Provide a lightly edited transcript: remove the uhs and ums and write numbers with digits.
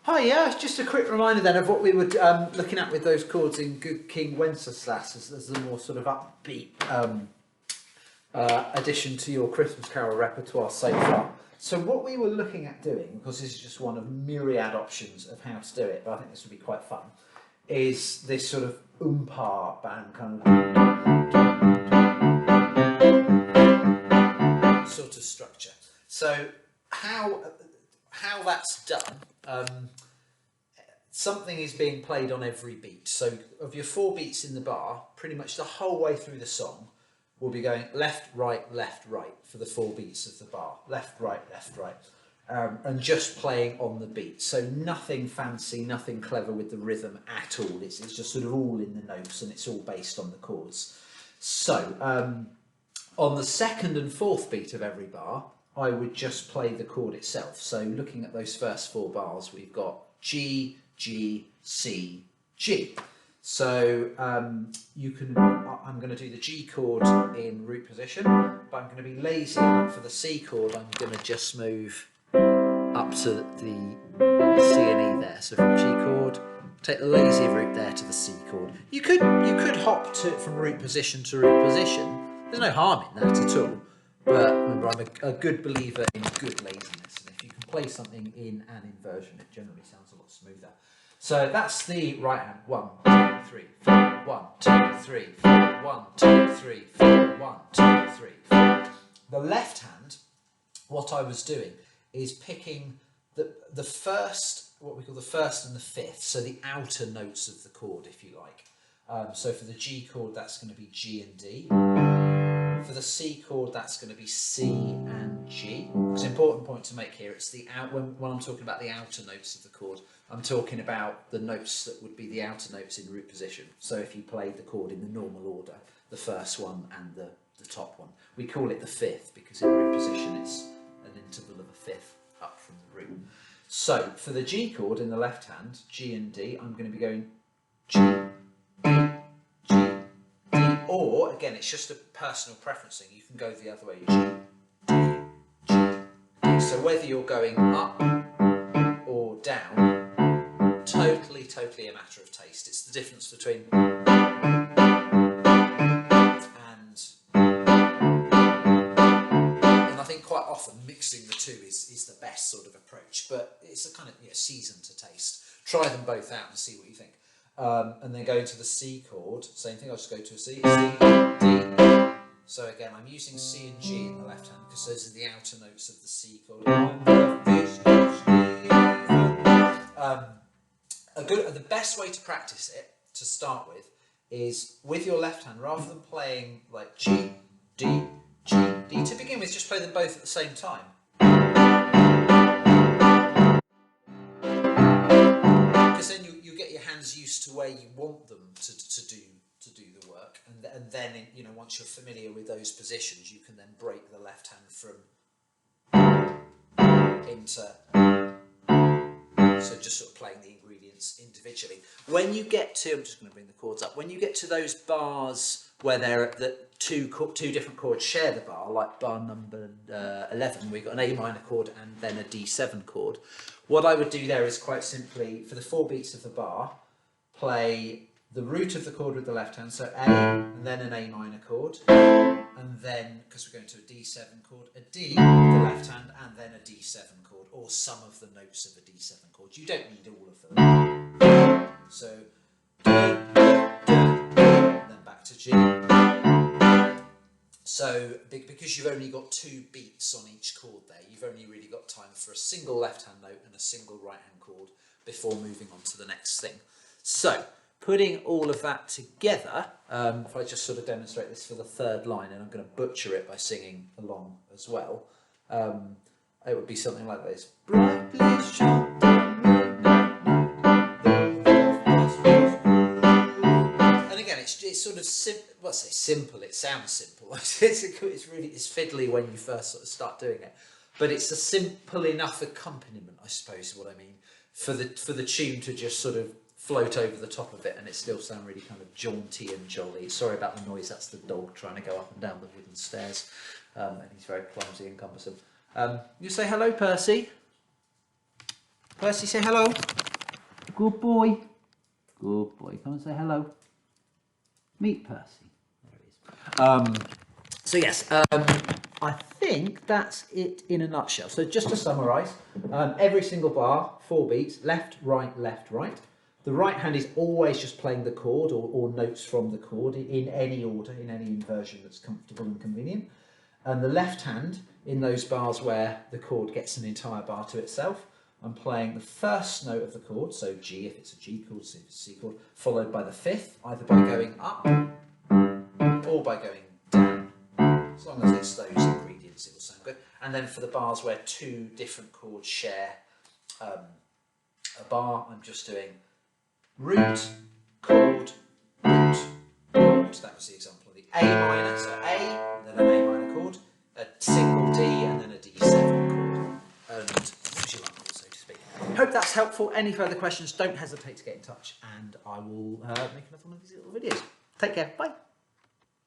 Hi, yeah, just a quick reminder then of what we were looking at with those chords in Good King Wenceslas as the more sort of upbeat addition to your Christmas Carol repertoire so far. So what we were looking at doing, because this is just one of myriad options of how to do it, but I think this would be quite fun, is this sort of par band kind of sort of structure. So how that's done, something is being played on every beat. So of your 4 beats in the bar, pretty much the whole way through the song, we'll be going left, right for the 4 beats of the bar. Left, right. And just playing on the beat. So nothing fancy, nothing clever with the rhythm at all. It's just sort of all in the notes and it's all based on the chords. So on the 2nd and 4th beat of every bar, I would just play the chord itself. So looking at those first 4 bars, we've got G, G, C, G. So you can, I'm going to do the G chord in root position, but I'm going to be lazy. For the C chord, I'm going to just move up to the C and E there. So from G chord, take the lazy route there to the C chord. You could hop from root position to root position. There's no harm in that at all. But remember, I'm a good believer in good laziness. And if you can play something in an inversion, it generally sounds a lot smoother. So that's the right hand. 1, 2, 3, 4. 1, 2, 3, 4. 1, 2, 3, 4. 1, 2, 3, 4. The left hand, what I was doing is picking the first, what we call the 1st and the 5th, so the outer notes of the chord, if you like. So for the G chord, that's going to be G and D. For the C chord, that's going to be C and G. It's an important point to make here. It's the when I'm talking about the outer notes of the chord, I'm talking about the notes that would be the outer notes in root position. So if you played the chord in the normal order, the first one and the top one. We call it the 5th because in root position it's an interval of a 5th up from the root. So for the G chord in the left hand, G and D, I'm going to be going G, or, again, it's just a personal preference thing. You can go the other way. G, G, D. So whether you're going up or down, totally a matter of taste. It's the difference between and I think quite often mixing the two is the best sort of approach. But it's a kind of season to taste. Try them both out and see what you think. And then go to the C chord, same thing, I'll just go to a C, D. So again, I'm using C and G in the left hand because those are the outer notes of the C chord. The best way to practice it, to start with your left hand, rather than playing like G, D, G, D, to begin with, just play them both at the same time. Because then you get your hands used to where you want them to do the work, and then once you're familiar with those positions, you can then break the left hand into so just sort of playing the ingredients individually. When you get to, I'm just going to bring the chords up. When you get to those bars where the two different chords share the bar, like bar number 11, we've got an A minor chord and then a D7 chord. What I would do there is quite simply, for the 4 beats of the bar, play the root of the chord with the left hand, so A, and then an A minor chord, and then, because we're going to a D7 chord, a D with the left hand, and then a D7 chord, or some of the notes of a D7 chord. You don't need all of them. So, and then back to G. So, because you've only got 2 beats on each chord there, you've only really got time for a single left-hand note and a single right-hand chord before moving on to the next thing. So, putting all of that together, if I just sort of demonstrate this for the 3rd line, and I'm going to butcher it by singing along as well, it would be something like this. Brightly shone. It's sort of simple. Well, I say simple. It sounds simple. It's fiddly when you first sort of start doing it, but it's a simple enough accompaniment, I suppose, is what I mean, for the tune to just sort of float over the top of it, and it still sound really kind of jaunty and jolly. Sorry about the noise. That's the dog trying to go up and down the wooden stairs, and he's very clumsy and cumbersome. You say hello, Percy. Percy, say hello. Good boy. Good boy. Come and say hello. Meet Percy. There he is. So yes, I think that's it in a nutshell. So just to summarise, every single bar, 4 beats, left, right, left, right. The right hand is always just playing the chord or notes from the chord in any order, in any inversion that's comfortable and convenient. And the left hand, in those bars where the chord gets an entire bar to itself, I'm playing the first note of the chord, so G if it's a G chord, C if it's a C chord, followed by the fifth, either by going up or by going down. As long as it's those ingredients, it will sound good. And then for the bars where 2 different chords share a bar, I'm just doing root, chord, root, chord. That was the example of the A minor, so A, and then an A minor chord, a single D, and then a D7 chord, and use your uncle, so to speak. Hope that's helpful. Any further questions, don't hesitate to get in touch, and I will make another one of these little videos. Take care. Bye.